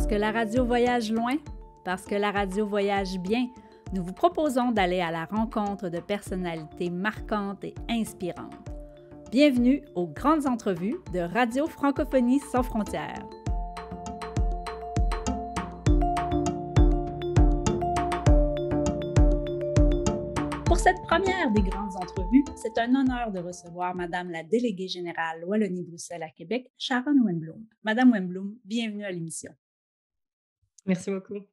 Parce que la radio voyage loin, parce que la radio voyage bien, nous vous proposons d'aller à la rencontre de personnalités marquantes et inspirantes. Bienvenue aux grandes entrevues de Radio Francophonie sans frontières. Pour cette première des grandes entrevues, c'est un honneur de recevoir Madame la déléguée générale Wallonie-Bruxelles à Québec, Sharon Wenblum. Madame Wenblum, bienvenue à l'émission. Merci beaucoup.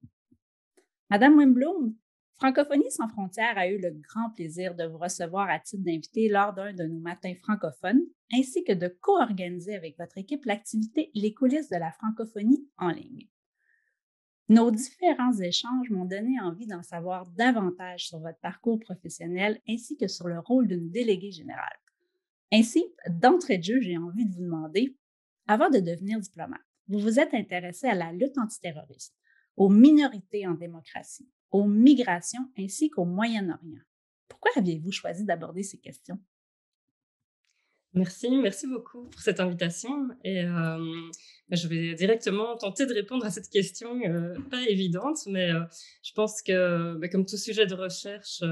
Madame Wenblum, Francophonie sans frontières a eu le grand plaisir de vous recevoir à titre d'invité lors d'un de nos matins francophones, ainsi que de co-organiser avec votre équipe l'activité Les coulisses de la francophonie en ligne. Nos différents échanges m'ont donné envie d'en savoir davantage sur votre parcours professionnel ainsi que sur le rôle d'une déléguée générale. Ainsi, d'entrée de jeu, j'ai envie de vous demander, avant de devenir diplomate, vous vous êtes intéressé à la lutte antiterroriste, aux minorités en démocratie, aux migrations ainsi qu'au Moyen-Orient. Pourquoi aviez-vous choisi d'aborder ces questions? Merci beaucoup pour cette invitation et je vais directement tenter de répondre à cette question pas évidente, mais je pense que comme tout sujet de recherche,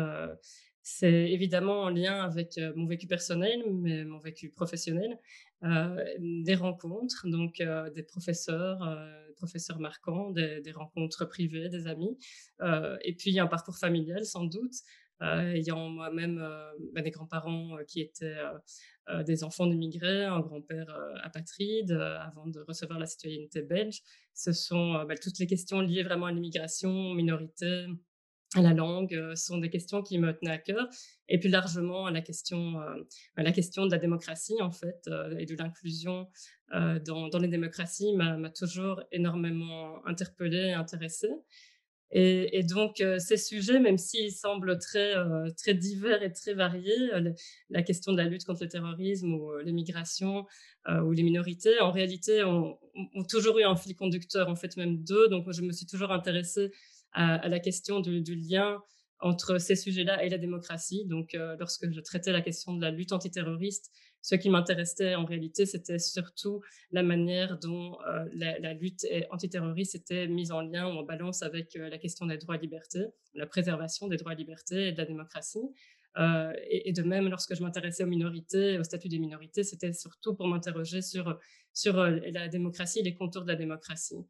c'est évidemment en lien avec mon vécu personnel, mais mon vécu professionnel, des rencontres, donc des professeurs marquants, des rencontres privées, des amis, et puis un parcours familial sans doute, ayant moi-même des grands-parents qui étaient des enfants d'immigrés, un grand-père apatride, avant de recevoir la citoyenneté belge. Ce sont toutes les questions liées vraiment à l'immigration, aux minorités, à la langue, sont des questions qui me tenaient à cœur. Et plus largement, la question de la démocratie, en fait, et de l'inclusion dans les démocraties m'a toujours énormément interpellée et intéressée. Et donc, ces sujets, même s'ils semblent très divers et très variés, la question de la lutte contre le terrorisme ou les migrations ou les minorités, en réalité, ont toujours eu un fil conducteur, en fait même deux. Donc, je me suis toujours intéressée à la question du lien entre ces sujets-là et la démocratie. Donc, lorsque je traitais la question de la lutte antiterroriste, ce qui m'intéressait en réalité, c'était surtout la manière dont la lutte antiterroriste était mise en lien ou en balance avec la question des droits et libertés, la préservation des droits et libertés et de la démocratie. Et de même, lorsque je m'intéressais aux minorités, au statut des minorités, c'était surtout pour m'interroger sur la démocratie et les contours de la démocratie.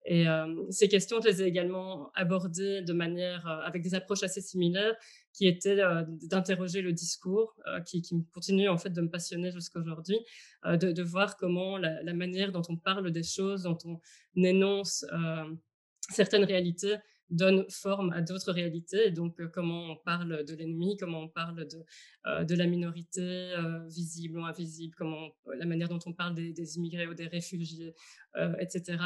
Et ces questions, je les ai également abordées de manière, avec des approches assez similaires, qui étaient d'interroger le discours, qui continue en fait de me passionner jusqu'à aujourd'hui, de voir comment la manière dont on parle des choses, dont on énonce certaines réalités, donne forme à d'autres réalités. Et donc, comment on parle de l'ennemi, comment on parle de la minorité, visible ou invisible, la manière dont on parle des immigrés ou des réfugiés, etc.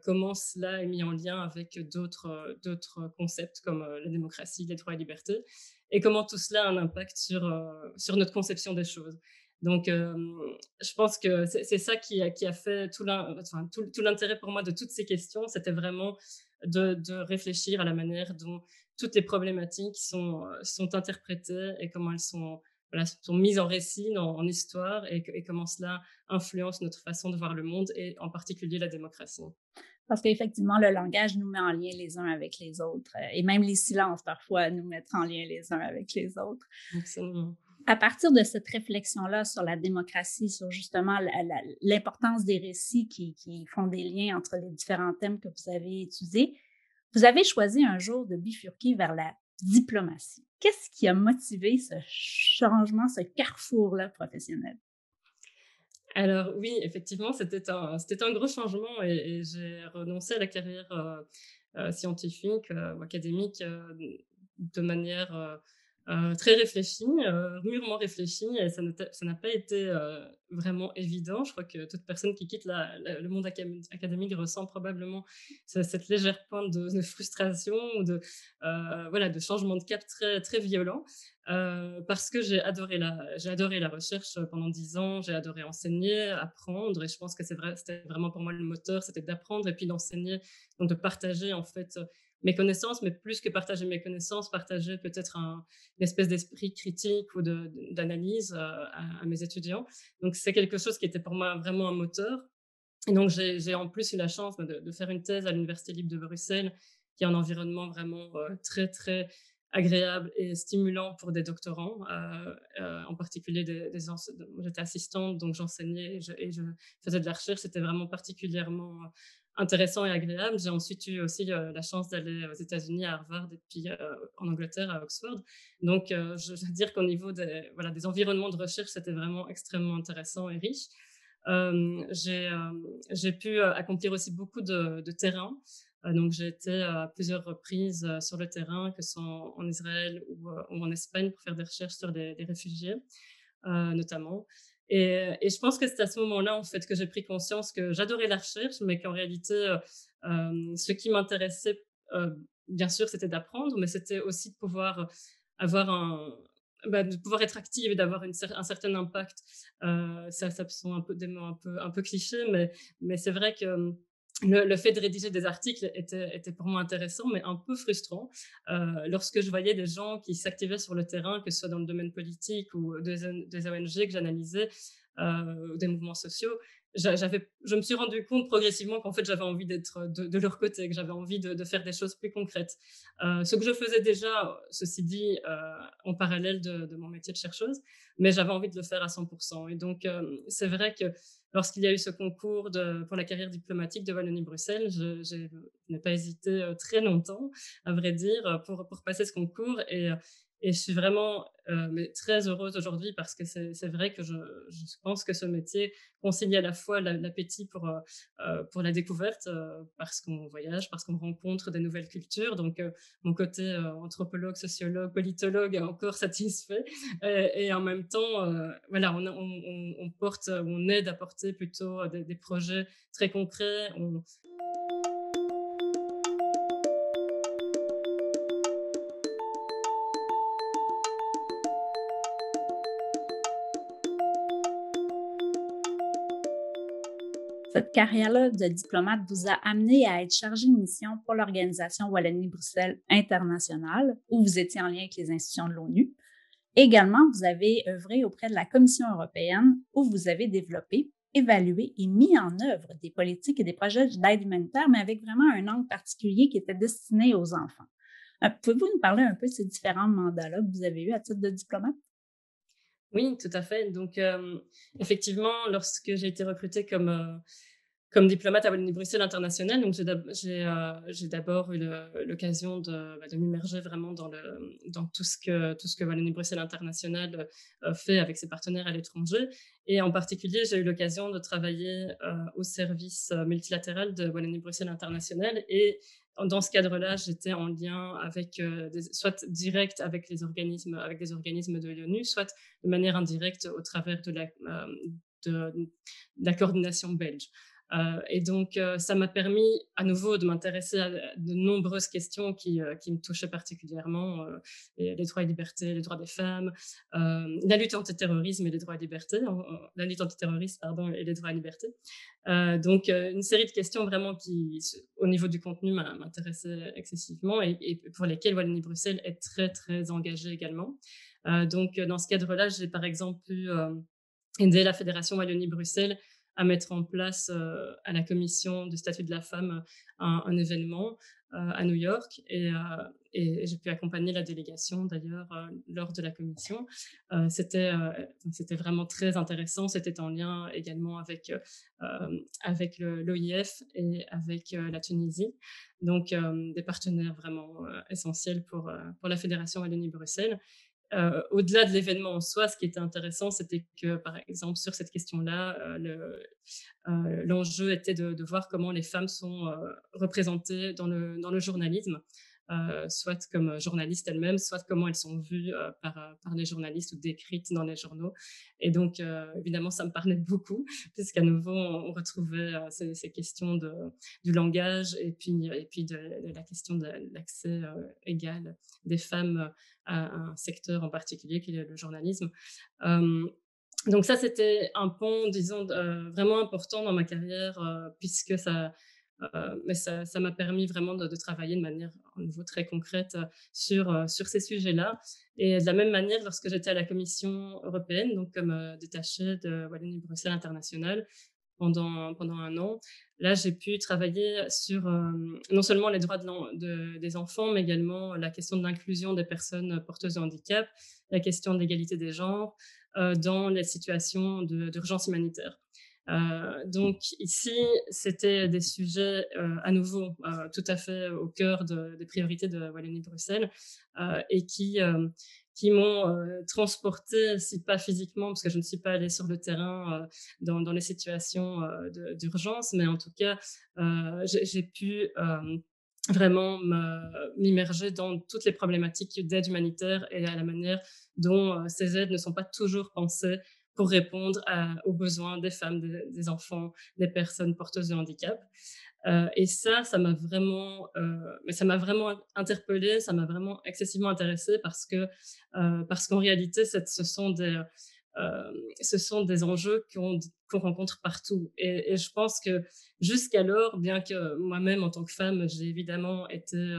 Comment cela est mis en lien avec d'autres concepts comme la démocratie, les droits et libertés, et comment tout cela a un impact sur notre conception des choses. Donc, je pense que c'est ça qui a fait tout l'intérêt pour moi de toutes ces questions. C'était vraiment de réfléchir à la manière dont toutes les problématiques sont interprétées et comment elles sont mises en récit, en histoire, et comment cela influence notre façon de voir le monde et en particulier la démocratie. Parce qu'effectivement, le langage nous met en lien les uns avec les autres, et même les silences parfois nous mettent en lien les uns avec les autres. Absolument. À partir de cette réflexion-là sur la démocratie, sur justement l'importance des récits qui font des liens entre les différents thèmes que vous avez étudiés, vous avez choisi un jour de bifurquer vers la diplomatie. Qu'est-ce qui a motivé ce changement, ce carrefour-là professionnel? Alors oui, effectivement, c'était un gros changement, et j'ai renoncé à la carrière scientifique ou académique de manière très réfléchie, mûrement réfléchie, et ça n'a pas été vraiment évident. Je crois que toute personne qui quitte le monde académique ressent probablement cette légère pointe de frustration ou de changement de cap très, très violent. Parce que j'ai adoré la recherche pendant 10 ans, j'ai adoré enseigner, apprendre, et je pense que c'était vraiment pour moi le moteur, c'était d'apprendre et puis d'enseigner, donc de partager en fait mes connaissances, mais plus que partager mes connaissances, partager peut-être une espèce d'esprit critique ou d'analyse à mes étudiants. Donc c'est quelque chose qui était pour moi vraiment un moteur. Et donc, j'ai en plus eu la chance de faire une thèse à l'Université libre de Bruxelles, qui est un environnement vraiment très, très agréable et stimulant pour des doctorants, en particulier j'étais assistante, donc j'enseignais et je faisais de la recherche. C'était vraiment particulièrement intéressant et agréable. J'ai ensuite eu aussi la chance d'aller aux États-Unis, à Harvard, et puis en Angleterre, à Oxford. Donc, je veux dire qu'au niveau voilà, des environnements de recherche, c'était vraiment extrêmement intéressant et riche. J'ai pu accomplir aussi beaucoup de terrain. Donc, j'ai été à plusieurs reprises sur le terrain, que ce soit en Israël ou en Espagne, pour faire des recherches sur des réfugiés, notamment. Et je pense que c'est à ce moment-là, en fait, que j'ai pris conscience que j'adorais la recherche, mais qu'en réalité, ce qui m'intéressait, bien sûr, c'était d'apprendre, mais c'était aussi de pouvoir avoir de pouvoir être active et d'avoir un certain impact. Ça sont un peu des mots un peu clichés, mais c'est vrai que le fait de rédiger des articles était pour moi intéressant, mais un peu frustrant. Lorsque je voyais des gens qui s'activaient sur le terrain, que ce soit dans le domaine politique ou des ONG que j'analysais, ou des mouvements sociaux, je me suis rendu compte progressivement qu'en fait, j'avais envie d'être de leur côté, que j'avais envie de faire des choses plus concrètes. Ce que je faisais déjà, ceci dit, en parallèle de mon métier de chercheuse, mais j'avais envie de le faire à 100%. Et donc, c'est vrai que lorsqu'il y a eu ce concours pour la carrière diplomatique de Wallonie-Bruxelles, je n'ai pas hésité très longtemps, à vrai dire, pour passer ce concours. Et je suis vraiment mais très heureuse aujourd'hui, parce que c'est vrai que je pense que ce métier concilie à la fois l'appétit pour la découverte, parce qu'on voyage, parce qu'on rencontre des nouvelles cultures. Donc, mon côté anthropologue, sociologue, politologue est encore satisfait. Et en même temps, voilà, on porte, on aide à porter plutôt des projets très concrets. Cette carrière-là de diplomate vous a amené à être chargé de mission pour l'Organisation Wallonie-Bruxelles internationale, où vous étiez en lien avec les institutions de l'ONU. Également, vous avez œuvré auprès de la Commission européenne, où vous avez développé, évalué et mis en œuvre des politiques et des projets d'aide humanitaire, mais avec vraiment un angle particulier qui était destiné aux enfants. Pouvez-vous nous parler un peu de ces différents mandats-là que vous avez eus à titre de diplomate? Oui, tout à fait. Donc, effectivement, lorsque j'ai été recrutée comme diplomate à Wallonie-Bruxelles international, donc j'ai d'abord eu l'occasion de m'immerger vraiment dans tout ce que Wallonie-Bruxelles international fait avec ses partenaires à l'étranger. Et en particulier, j'ai eu l'occasion de travailler au service multilatéral de Wallonie-Bruxelles international. Et dans ce cadre-là, j'étais en lien avec soit direct avec avec des organismes de l'ONU, soit de manière indirecte au travers de la coordination belge. Et donc, ça m'a permis à nouveau de m'intéresser à de nombreuses questions qui me touchaient particulièrement, les droits et libertés, les droits des femmes, la lutte antiterrorisme et les droits et libertés, la lutte antiterroriste, pardon, et les droits et libertés. Donc, une série de questions vraiment qui, au niveau du contenu, m'intéressaient excessivement, et pour lesquelles Wallonie-Bruxelles est très, très engagée également. Donc, dans ce cadre-là, j'ai par exemple pu aider la Fédération Wallonie-Bruxelles à mettre en place, à la commission du statut de la femme, un événement à New York. Et j'ai pu accompagner la délégation d'ailleurs lors de la commission. C'était vraiment très intéressant. C'était en lien également avec l'OIF et avec la Tunisie. Donc, des partenaires vraiment essentiels pour la Fédération Wallonie-Bruxelles. Au-delà de l'événement en soi, ce qui était intéressant, c'était que, par exemple, sur cette question-là, l'enjeu était de voir comment les femmes sont représentées dans le journalisme, soit comme journalistes elles-mêmes, soit comment elles sont vues par les journalistes ou décrites dans les journaux. Et donc, évidemment, ça me parlait beaucoup, puisqu'à nouveau, on retrouvait ces questions du langage, et puis de la question de l'accès égal des femmes à un secteur en particulier qui est le journalisme. Donc ça, c'était un pont, disons, vraiment important dans ma carrière, puisque ça m'a permis vraiment de travailler de manière, à nouveau, très concrète sur ces sujets-là. Et de la même manière, lorsque j'étais à la Commission européenne, donc comme détachée de Wallonie-Bruxelles International, pendant un an. Là, j'ai pu travailler sur non seulement les droits des enfants, mais également la question de l'inclusion des personnes porteuses de handicap, la question de l'égalité des genres dans les situations d'urgence humanitaire. Donc ici, c'était des sujets à nouveau tout à fait au cœur des priorités de Wallonie-Bruxelles et qui m'ont transportée, si pas physiquement, parce que je ne suis pas allée sur le terrain dans les situations d'urgence, mais en tout cas, j'ai pu vraiment m'immerger dans toutes les problématiques d'aide humanitaire et à la manière dont ces aides ne sont pas toujours pensées pour répondre aux besoins des femmes, des enfants, des personnes porteuses de handicap. Et ça m'a vraiment, mais ça m'a vraiment interpellée, ça m'a vraiment excessivement intéressée parce qu'en réalité, ce sont des enjeux qu'on rencontre partout. Et je pense que jusqu'alors, bien que moi-même, en tant que femme, j'ai évidemment été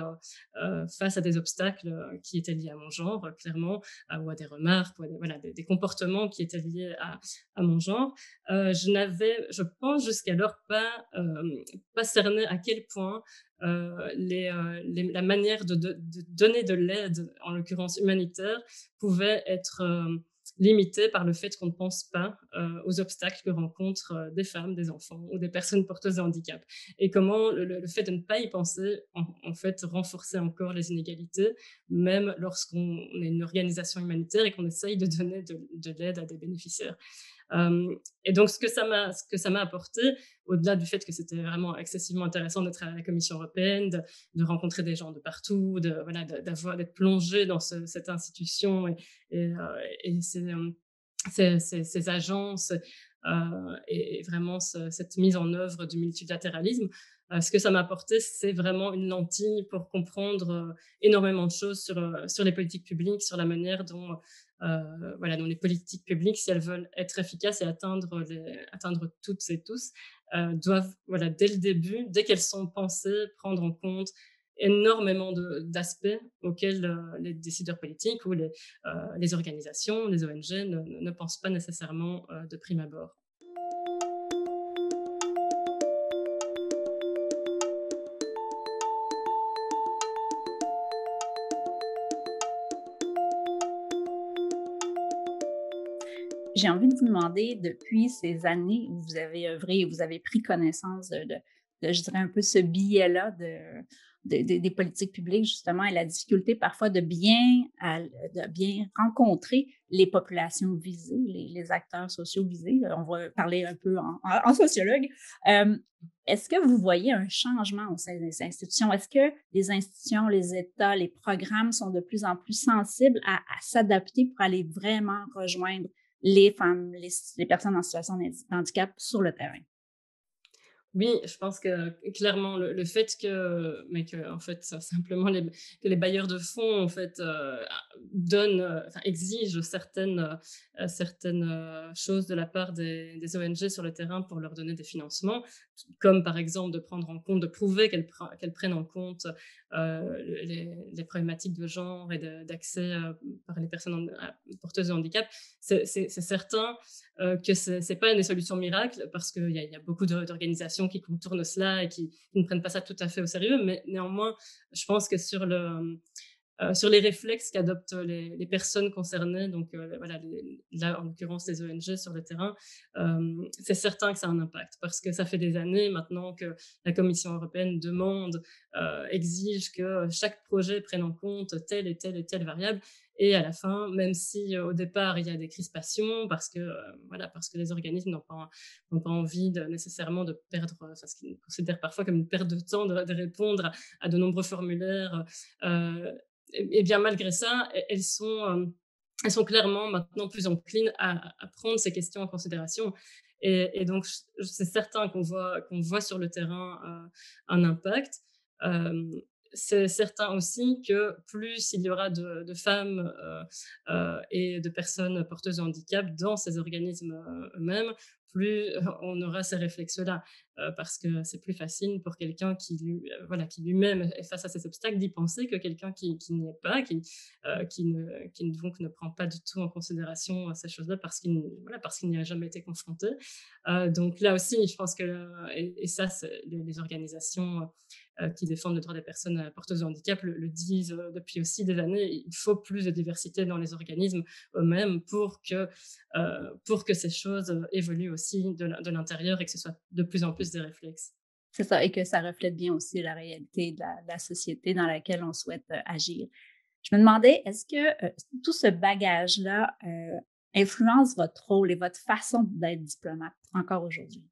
face à des obstacles qui étaient liés à mon genre, clairement, ou à des remarques, ou à voilà, des comportements qui étaient liés à mon genre, je n'avais, je pense, jusqu'alors pas cerné à quel point la manière de donner de l'aide, en l'occurrence humanitaire, pouvait être limitée par le fait qu'on ne pense pas aux obstacles que rencontrent des femmes, des enfants ou des personnes porteuses de handicap. Et comment le fait de ne pas y penser, en fait, renforçait encore les inégalités, même lorsqu'on est une organisation humanitaire et qu'on essaye de donner de l'aide à des bénéficiaires. Et donc, ce que ça m'a apporté, au-delà du fait que c'était vraiment excessivement intéressant d'être à la Commission européenne, de rencontrer des gens de partout, voilà, d'être plongé dans cette institution et ces agences et vraiment cette mise en œuvre du multilatéralisme. Ce que ça m'a apporté, c'est vraiment une lentille pour comprendre énormément de choses sur les politiques publiques, sur la manière dont voilà, dont les politiques publiques, si elles veulent être efficaces et atteindre toutes et tous, doivent, voilà, dès le début, dès qu'elles sont pensées, prendre en compte énormément d'aspects auxquels les décideurs politiques ou les organisations, les ONG ne pensent pas nécessairement de prime abord. J'ai envie de vous demander, depuis ces années où vous avez œuvré et vous avez pris connaissance je dirais, un peu ce biais-là des politiques publiques, justement, et la difficulté parfois de bien rencontrer les populations visées, les acteurs sociaux visés. On va parler un peu en sociologue. Euh, Est-ce que vous voyez un changement au sein des institutions? Est-ce que les institutions, les États, les programmes sont de plus en plus sensibles à s'adapter pour aller vraiment rejoindre les femmes, les personnes en situation de handicap sur le terrain? Oui, je pense que clairement le fait que en fait simplement que les bailleurs de fonds en fait donnent, enfin exigent certaines choses de la part des ONG sur le terrain pour leur donner des financements, comme par exemple de prendre en compte, de prouver qu'elles prennent en compte les problématiques de genre et d'accès par les personnes porteuses de handicap. C'est certain que c'est pas des solutions miracles parce qu'il y a beaucoup d'organisations qui contournent cela et qui ne prennent pas ça tout à fait au sérieux. Mais néanmoins, je pense que sur les réflexes qu'adoptent les personnes concernées, donc voilà, là en l'occurrence les ONG sur le terrain, c'est certain que ça a un impact parce que ça fait des années maintenant que la Commission européenne demande, exige que chaque projet prenne en compte telle et telle et telle variable. Et à la fin, même si au départ il y a des crispations parce que voilà, parce que les organismes n'ont pas envie nécessairement de perdre, enfin, ce qu'ils considèrent parfois comme une perte de temps de répondre à de nombreux formulaires. Et bien malgré ça, elles sont clairement maintenant plus enclines à prendre ces questions en considération. Et donc, c'est certain qu'on voit sur le terrain un impact. Euh, c'est certain aussi que plus il y aura de femmes et de personnes porteuses de handicap dans ces organismes eux-mêmes, plus on aura ces réflexes-là. Parce que c'est plus facile pour quelqu'un voilà, qui lui-même est face à ces obstacles d'y penser que quelqu'un qui n'y est pas, donc ne prend pas du tout en considération ces choses-là voilà, parce qu'il n'y a jamais été confronté. Donc là aussi, je pense que et ça, c'est les organisations qui défendent le droit des personnes porteuses de handicap le disent depuis aussi des années. Il faut plus de diversité dans les organismes eux-mêmes pour que ces choses évoluent aussi de l'intérieur et que ce soit de plus en plus des réflexes. C'est ça, et que ça reflète bien aussi la réalité de la société dans laquelle on souhaite agir. Je me demandais, est-ce que tout ce bagage-là influence votre rôle et votre façon d'être diplomate encore aujourd'hui?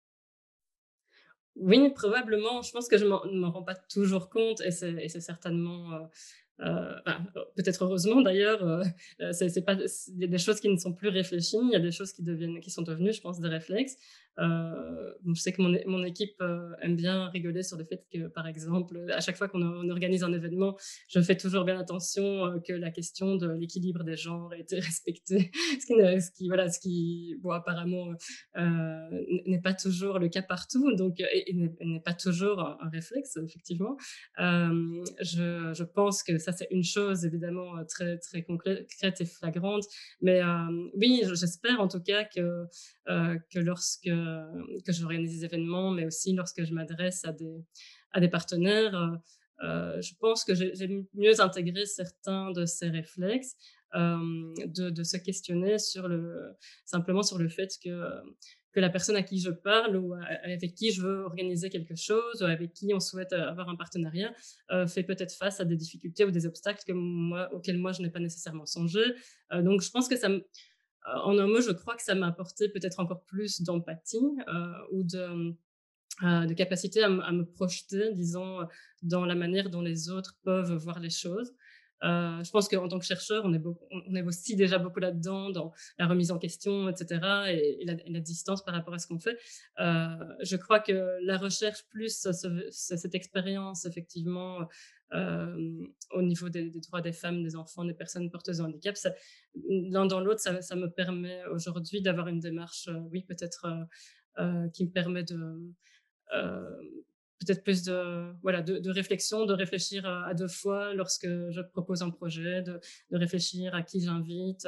Oui, probablement. Je pense que je ne m'en rends pas toujours compte et c'est certainement, peut-être heureusement d'ailleurs, c'est pas il y a des choses qui ne sont plus réfléchies, il y a des choses qui sont devenues, je pense, des réflexes. Je sais que mon équipe, aime bien rigoler sur le fait que, par exemple, à chaque fois qu'on organise un événement, je fais toujours bien attention, que la question de l'équilibre des genres ait été respectée. Ce qui, bon, apparemment, n'est pas toujours le cas partout, donc et n'est pas toujours un réflexe, effectivement. Je pense que ça, c'est une chose évidemment très, très concrète et flagrante. Mais oui, j'espère en tout cas que que j'organise des événements, mais aussi lorsque je m'adresse à des partenaires, je pense que j'ai mieux intégré certains de ces réflexes, de se questionner simplement sur le fait que la personne à qui je parle ou avec qui je veux organiser quelque chose, ou avec qui on souhaite avoir un partenariat, fait peut-être face à des difficultés ou des obstacles auxquels moi je n'ai pas nécessairement songé. Donc je pense que en un mot, je crois que ça m'a apporté peut-être encore plus d'empathie ou de capacité à me projeter, disons, dans la manière dont les autres peuvent voir les choses. Je pense qu'en tant que chercheur, on est aussi déjà beaucoup là-dedans, dans la remise en question, et cetera, et la distance par rapport à ce qu'on fait. Je crois que la recherche plus cette expérience effectivement, au niveau des droits des femmes, des enfants, des personnes porteuses de handicap, l'un dans l'autre, ça me permet aujourd'hui d'avoir une démarche, oui, peut-être, qui me permet peut-être plus de réflexion, de réfléchir à 2 fois lorsque je propose un projet, de réfléchir à qui j'invite,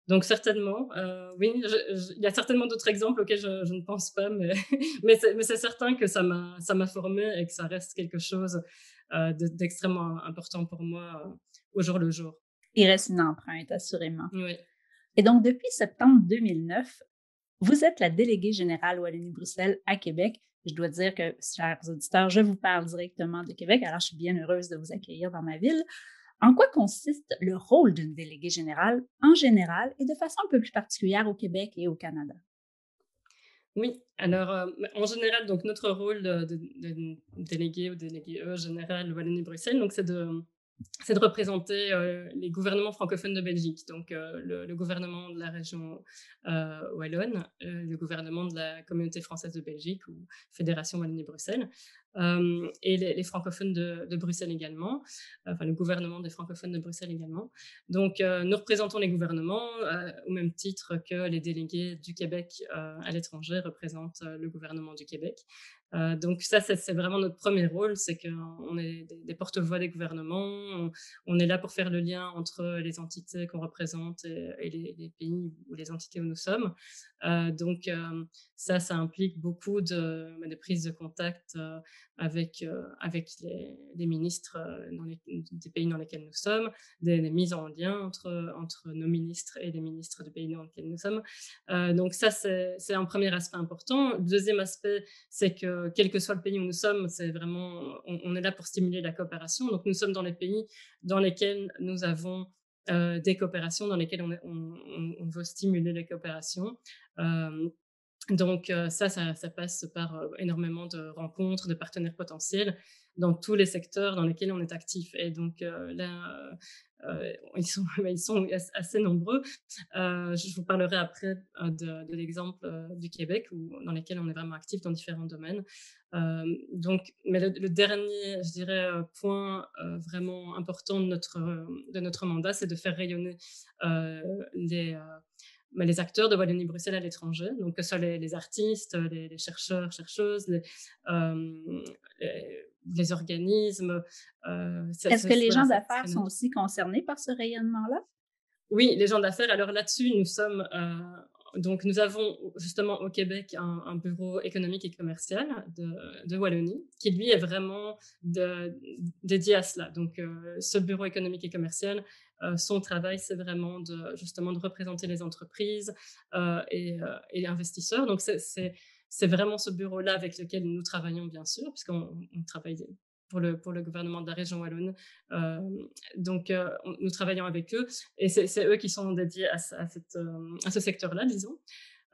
donc certainement, oui, il y a certainement d'autres exemples auxquels je ne pense pas, mais mais c'est certain que ça m'a formée et que ça reste quelque chose, d'extrêmement important pour moi, au jour le jour. Il reste une empreinte, assurément. Oui. Et donc, depuis septembre 2009, vous êtes la déléguée générale Wallonie-Bruxelles à Québec. Je dois dire que, chers auditeurs, je vous parle directement de Québec, alors je suis bien heureuse de vous accueillir dans ma ville. En quoi consiste le rôle d'une déléguée générale en général et de façon un peu plus particulière au Québec et au Canada? Oui, alors, en général, donc notre rôle de délégué ou délégué général Wallonie-Bruxelles, donc c'est de représenter, les gouvernements francophones de Belgique, donc le gouvernement de la région, wallonne, le gouvernement de la Communauté française de Belgique ou Fédération Wallonie-Bruxelles, et les francophones de Bruxelles également, enfin le gouvernement des francophones de Bruxelles également. Donc nous représentons les gouvernements, au même titre que les délégués du Québec, à l'étranger représentent, le gouvernement du Québec. Donc ça, c'est vraiment notre premier rôle, c'est qu'on est des porte-voix des gouvernements. On est là pour faire le lien entre les entités qu'on représente et les pays ou les entités où nous sommes. Donc ça implique beaucoup de prises de contact avec les ministres des pays dans lesquels nous sommes, des mises en lien entre nos ministres et les ministres des pays dans lesquels nous sommes. Donc ça, c'est un premier aspect important. Le deuxième aspect, c'est que quel que soit le pays où nous sommes, c'est vraiment, on est là pour stimuler la coopération. Donc nous sommes dans les pays dans lesquels nous avons des coopérations, dans lesquelles on veut stimuler les coopérations. Euh, donc ça passe par énormément de rencontres, de partenaires potentiels dans tous les secteurs dans lesquels on est actif. Et donc là, ils sont assez nombreux. Je vous parlerai après de l'exemple du Québec dans lesquels on est vraiment actif dans différents domaines. Donc, mais le dernier, je dirais, point vraiment important de notre mandat, c'est de faire rayonner les les acteurs de Wallonie-Bruxelles à l'étranger, donc que ce soit les artistes, les chercheurs, chercheuses, les organismes. Est-ce que les Voilà, gens c'est d'affaires très sont large. aussi concernés par ce rayonnement-là? Oui, les gens d'affaires. Alors là-dessus, nous sommes, donc nous avons justement au Québec un bureau économique et commercial de Wallonie, qui lui est vraiment dédié à cela. Donc, ce bureau économique et commercial, son travail, c'est vraiment justement de représenter les entreprises et investisseurs. Donc, c'est vraiment ce bureau-là avec lequel nous travaillons, bien sûr, puisqu'on travaille pour le gouvernement de la région Wallonne. Euh, donc, nous travaillons avec eux et c'est eux qui sont dédiés à ce secteur-là, disons.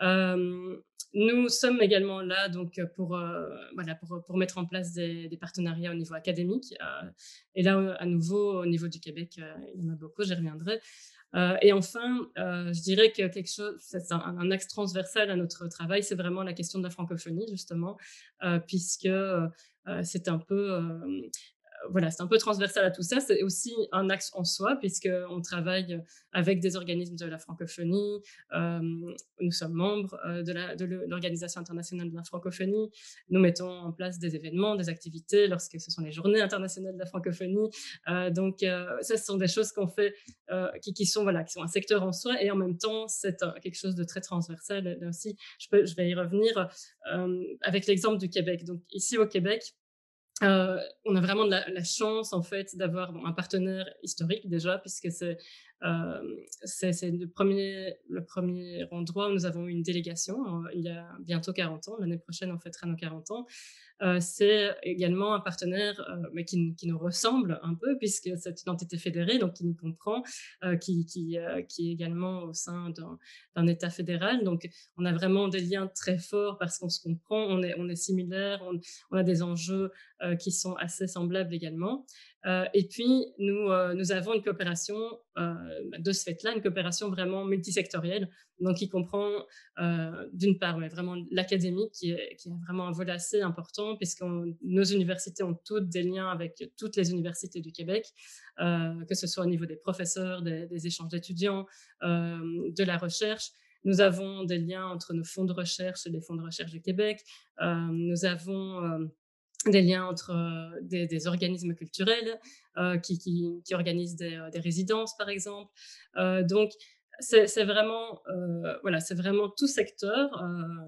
Euh, Nous sommes également là donc voilà, pour mettre en place des partenariats au niveau académique. Et là, à nouveau, au niveau du Québec, il y en a beaucoup, j'y reviendrai. Et enfin, je dirais que quelque chose, c'est un axe transversal à notre travail, c'est vraiment la question de la francophonie, justement, puisque c'est un peu voilà, c'est un peu transversal à tout ça. C'est aussi un axe en soi, puisqu'on travaille avec des organismes de la francophonie. Euh, Nous sommes membres de l'Organisation internationale de la francophonie. Nous mettons en place des événements, des activités lorsque ce sont les journées internationales de la francophonie. Ça, ce sont des choses qu'on fait qui sont, voilà, qui sont un secteur en soi. Et en même temps, c'est quelque chose de très transversal. Là aussi, je vais y revenir avec l'exemple du Québec. Donc, ici au Québec, on a vraiment de la chance en fait d'avoir un partenaire historique déjà, puisque c'est le premier endroit où nous avons eu une délégation il y a bientôt 40 ans. L'année prochaine, on fêtera nos 40 ans. C'est également un partenaire mais qui nous ressemble un peu, puisque c'est une entité fédérée, donc qui nous comprend, qui est également au sein d'un État fédéral. Donc, on a vraiment des liens très forts parce qu'on se comprend, on est similaires, on a des enjeux qui sont assez semblables également. Et puis, nous avons une coopération de ce fait-là, une coopération vraiment multisectorielle, donc qui comprend d'une part mais vraiment l'académie qui a vraiment un volet assez important, puisque nos universités ont toutes des liens avec toutes les universités du Québec, que ce soit au niveau des professeurs, des échanges d'étudiants, de la recherche. Nous avons des liens entre nos fonds de recherche et les fonds de recherche du Québec. Nous avons des liens entre des organismes culturels qui organisent des résidences, par exemple. Donc, c'est vraiment, voilà, c'est vraiment tout secteur.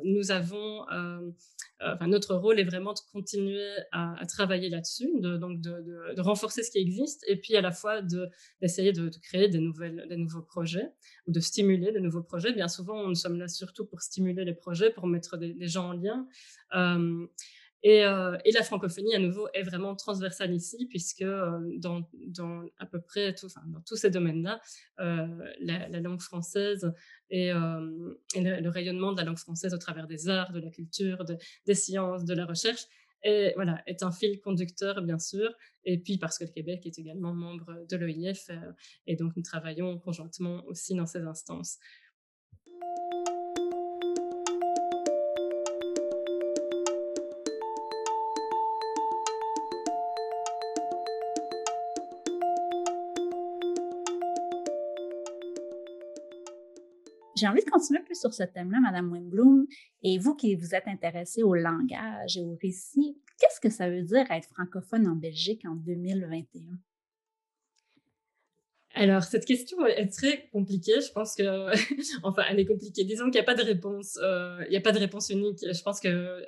Nous avons, enfin, notre rôle est vraiment de continuer à travailler là-dessus, de renforcer ce qui existe, et puis à la fois d'essayer de créer des nouveaux projets ou de stimuler des nouveaux projets. Bien souvent, nous sommes là surtout pour stimuler les projets, pour mettre des gens en lien. Euh, et la francophonie, à nouveau, est vraiment transversale ici, puisque dans à peu près dans tous ces domaines-là, la langue française et le rayonnement de la langue française au travers des arts, de la culture, des sciences, de la recherche, est un fil conducteur, bien sûr. Et puis parce que le Québec est également membre de l'OIF, et donc nous travaillons conjointement aussi dans ces instances. J'ai envie de continuer un peu sur ce thème-là, Madame Wimblum. Et vous qui vous êtes intéressée au langage et au récit, qu'est-ce que ça veut dire être francophone en Belgique en 2021? Alors, cette question est très compliquée. Je pense que, enfin, elle est compliquée. Disons qu'il n'y a pas de réponse, il n'y a pas de réponse unique. Je pense que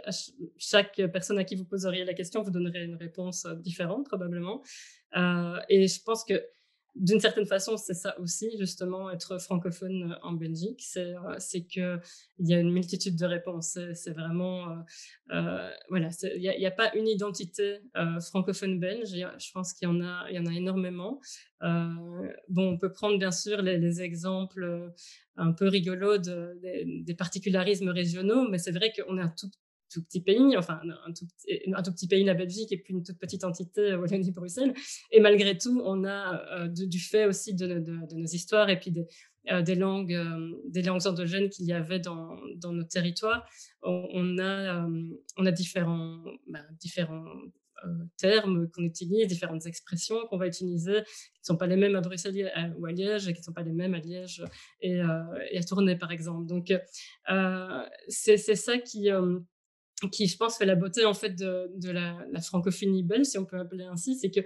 chaque personne à qui vous poseriez la question vous donnerait une réponse différente, probablement. Et je pense que, d'une certaine façon, c'est ça aussi, justement, être francophone en Belgique. C'est que il y a une multitude de réponses. C'est vraiment, voilà, il y a pas une identité francophone belge. Je pense il y en a énormément. Bon, on peut prendre bien sûr les exemples un peu rigolos des particularismes régionaux, mais c'est vrai qu'on est un tout petit pays, enfin un tout petit pays, la Belgique, et puis une toute petite entité, Wallonie-Bruxelles. Et malgré tout, on a, du fait aussi de nos histoires et puis des langues endogènes qu'il y avait dans nos territoires, on a différents termes qu'on utilise, différentes expressions qu'on va utiliser, qui ne sont pas les mêmes à Bruxelles ou à Liège, et qui ne sont pas les mêmes à Liège et à Tournai, par exemple. Donc, c'est ça qui, je pense, fait la beauté en fait de la francophonie belge, si on peut appeler ainsi, c'est que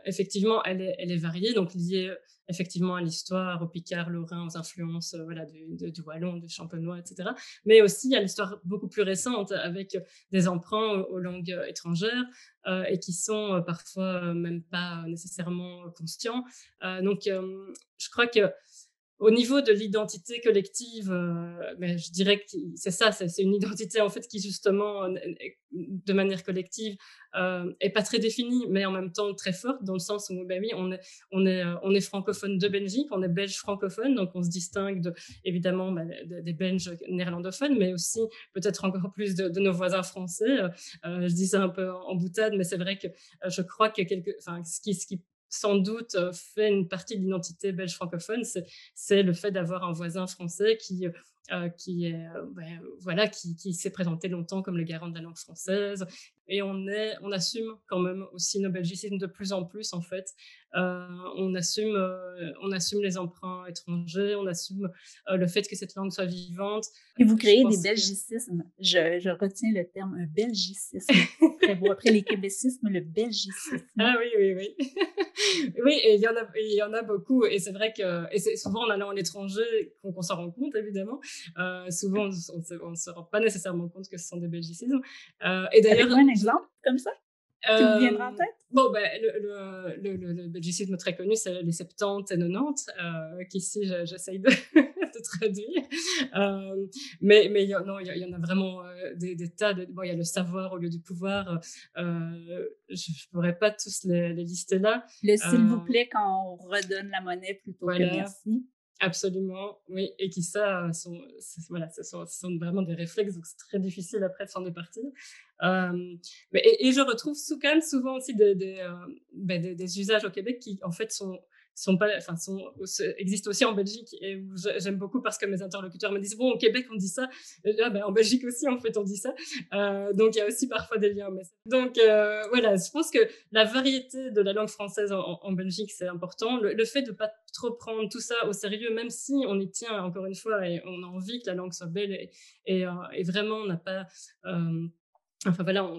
effectivement, elle est variée, donc liée effectivement à l'histoire, au picard, lorrain, aux influences voilà, du wallon, du champenois, etc. Mais aussi à l'histoire beaucoup plus récente, avec des emprunts aux langues étrangères et qui sont parfois même pas nécessairement conscients. Donc, je crois que au niveau de l'identité collective, mais je dirais que c'est ça, c'est une identité en fait qui justement, de manière collective, est pas très définie, mais en même temps très forte, dans le sens où, ben oui, on est francophone de Belgique, on est belge francophone, donc on se distingue évidemment des Belges néerlandophones, mais aussi peut-être encore plus de nos voisins français. Je dis ça un peu en boutade, mais c'est vrai que je crois que ce qui sans doute fait une partie de l'identité belge francophone, c'est le fait d'avoir un voisin français qui est voilà, qui s'est présenté longtemps comme le garant de la langue française, et on assume quand même aussi nos belgicismes de plus en plus en fait. On assume les emprunts étrangers, on assume le fait que cette langue soit vivante. Et vous Je créez des pense que belgicismes. Je retiens le terme, un belgicisme. Très beau. Après les québécismes, le belgicisme. ah oui, oui, oui. Oui, et il y en a beaucoup, et c'est vrai que c'est souvent en allant à l'étranger qu'on s'en rend compte, évidemment. Souvent, on ne se rend pas nécessairement compte que ce sont des belgicismes. Et d'ailleurs, Avez-vous un exemple comme ça qui vous viendra en tête? bon, ben, le belgicisme très connu, c'est les 70 et 90, qu'ici j'essaye de traduire. Mais non, il y en a vraiment des tas. Bon, il y a le savoir au lieu du pouvoir. Je ne pourrais pas tous les lister là. Le s'il vous Euh, plaît quand on redonne la monnaie plutôt que voilà. merci. Absolument, oui, et qui ça voilà, ce sont vraiment des réflexes, donc c'est très difficile après de s'en départir. Mais et je retrouve quand même souvent aussi des usages au Québec qui en fait sont pas, enfin existent aussi en Belgique, et où j'aime beaucoup parce que mes interlocuteurs me disent bon, au Québec on dit ça, et là, en Belgique aussi en fait on dit ça. Donc il y a aussi parfois des liens. Donc voilà, je pense que la variété de la langue française en Belgique, c'est important. Le fait de pas trop prendre tout ça au sérieux, même si on y tient, encore une fois, et on a envie que la langue soit belle, et vraiment, on n'a pas... Enfin voilà,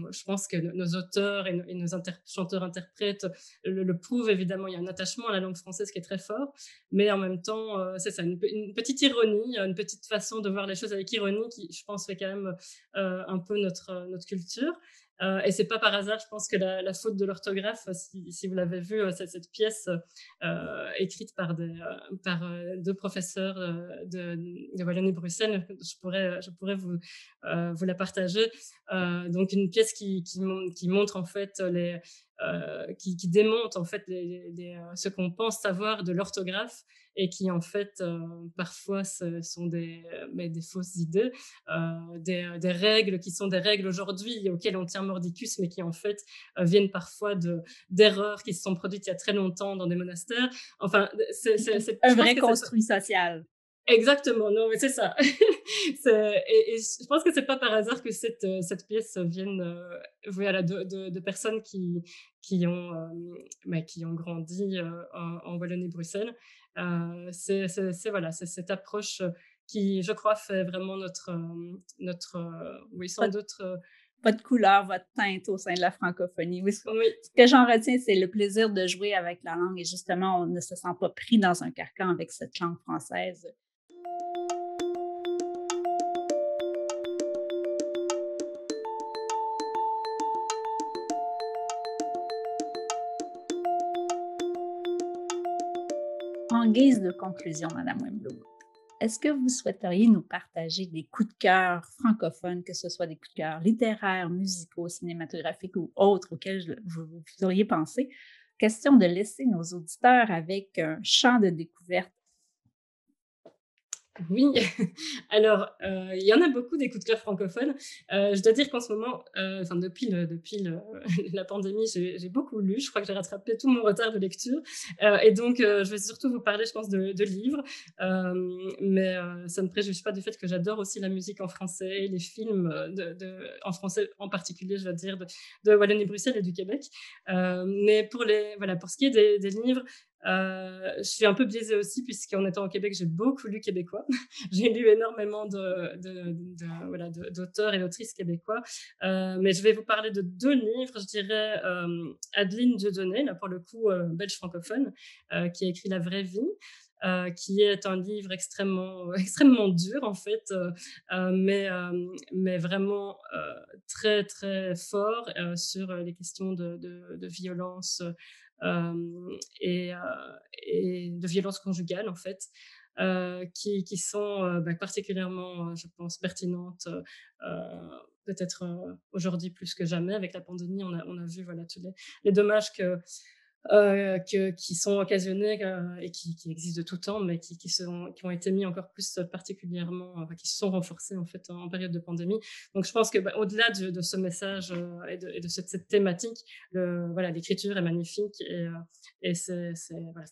je pense que nos auteurs et nos chanteurs-interprètes le prouvent, évidemment. Il y a un attachement à la langue française qui est très fort, mais en même temps, c'est ça, une petite ironie, une petite façon de voir les choses avec ironie qui, je pense, fait quand même un peu notre culture. Et c'est pas par hasard, je pense, que la faute de l'orthographe, si vous l'avez vu, cette pièce écrite par deux professeurs de Wallonie-Bruxelles, je pourrais vous la partager. Donc une pièce qui montre en fait qui démonte en fait ce qu'on pense savoir de l'orthographe, et qui en fait parfois sont des fausses idées, des règles qui sont des règles aujourd'hui auxquelles on tient mordicus, mais qui en fait viennent parfois d'erreurs qui se sont produites il y a très longtemps dans des monastères. Enfin, Un je pense vrai que construit social. exactement, non, mais c'est ça. Et je pense que c'est pas par hasard que cette pièce vienne voilà, de personnes qui ont grandi en Wallonie-Bruxelles. Voilà, c'est cette approche qui, je crois, fait vraiment oui, sans Votre, doute, votre couleur, votre teinte au sein de la francophonie. Oui, oui. ce que j'en retiens, c'est le plaisir de jouer avec la langue, et justement, on ne se sent pas pris dans un carcan avec cette langue française. En guise de conclusion, Madame Wemblum, est-ce que vous souhaiteriez nous partager des coups de cœur francophones, que ce soit des coups de cœur littéraires, musicaux, cinématographiques ou autres auxquels vous auriez pensé? Question de laisser nos auditeurs avec un champ de découverte. Oui, alors, il y en a beaucoup des coups de cœur francophones. Je dois dire qu'en ce moment, enfin depuis la pandémie, j'ai beaucoup lu. Je crois que j'ai rattrapé tout mon retard de lecture, et donc je vais surtout vous parler, je pense, de livres, mais ça ne préjuge pas du fait que j'adore aussi la musique en français, les films, en français en particulier, je dois dire, de Wallonie-Bruxelles et du Québec. Mais pour ce qui est des livres, je suis un peu biaisée aussi puisqu'en étant au Québec, j'ai beaucoup lu québécois. J'ai lu énormément d'auteurs et d'autrices québécois. Mais je vais vous parler de 2 livres, je dirais, Adeline Dieudonné, là pour le coup, belge francophone, qui a écrit La vraie vie, qui est un livre extrêmement extrêmement dur en fait, mais vraiment, très, très fort, sur les questions de violence, et de violence conjugale en fait, qui sont particulièrement, je pense, pertinentes, peut-être aujourd'hui plus que jamais. Avec la pandémie, on a vu voilà, tous les dommages qui sont occasionnés, et qui existent de tout temps, mais qui ont été mis encore plus particulièrement, qui se sont renforcés en fait en période de pandémie. Donc je pense que au-delà de ce message, et de cette thématique, l'écriture est magnifique, et voilà, c'est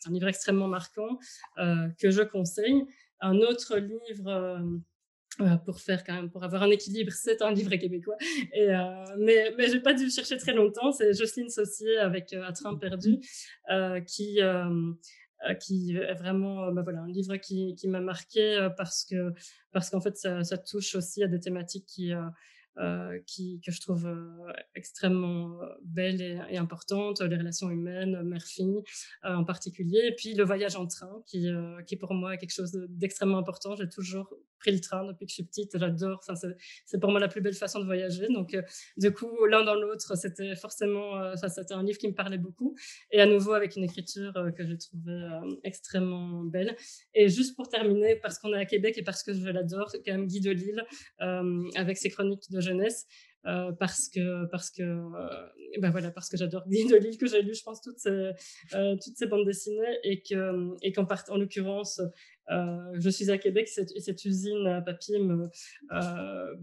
un livre extrêmement marquant, que je conseille. Un autre livre, pour avoir un équilibre, c'est un livre québécois. Mais j'ai pas dû chercher très longtemps. C'est Jocelyne Saucier avec À train perdu, qui est vraiment un livre qui m'a marqué, parce qu'en fait ça touche aussi à des thématiques que je trouve extrêmement belles et importantes, les relations humaines, mère-fille en particulier, et puis le voyage en train qui pour moi est quelque chose d'extrêmement important. J'ai toujours pris le train depuis que je suis petite, j'adore, enfin, c'est pour moi la plus belle façon de voyager, donc du coup l'un dans l'autre c'était forcément, c'était un livre qui me parlait beaucoup, et à nouveau avec une écriture que j'ai trouvée extrêmement belle. Et juste pour terminer, parce qu'on est à Québec et parce que je l'adore, c'est quand même Guy Delisle, avec ses chroniques de jeunesse, parce que j'adore Guy Delisle, que j'ai lu, je pense, toutes ces bandes dessinées, en l'occurrence, je suis à Québec, cette usine à papier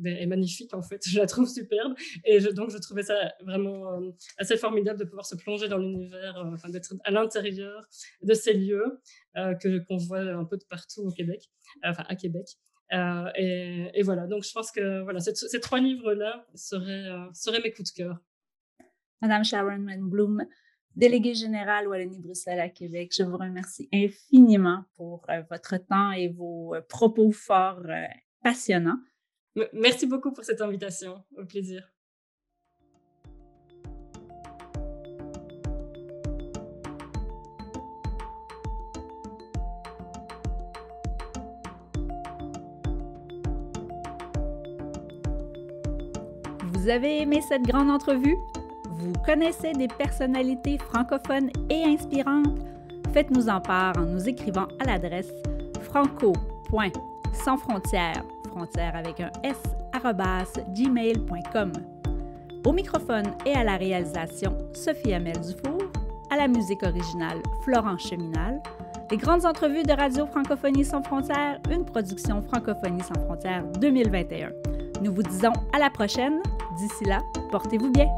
est magnifique en fait, je la trouve superbe, et donc je trouvais ça vraiment assez formidable de pouvoir se plonger dans l'univers, d'être à l'intérieur de ces lieux qu'on voit un peu de partout au Québec, à Québec. Et voilà, donc je pense que voilà, ces 3 livres-là seraient mes coups de cœur. Madame Sharon Manbloom, déléguée générale Wallonie-Bruxelles à Québec, je vous remercie infiniment pour votre temps et vos propos forts, passionnants. Merci beaucoup pour cette invitation, au plaisir. Vous avez aimé cette grande entrevue? Vous connaissez des personnalités francophones et inspirantes? Faites-nous en part en nous écrivant à l'adresse franco.sansfrontières, frontières avec un s, @gmail.com. Au microphone et à la réalisation, Sophie Amel Dufour. À la musique originale, Florent Cheminal. Les grandes entrevues de Radio Francophonie sans frontières, une production Francophonie sans frontières 2021. Nous vous disons à la prochaine. D'ici là, portez-vous bien.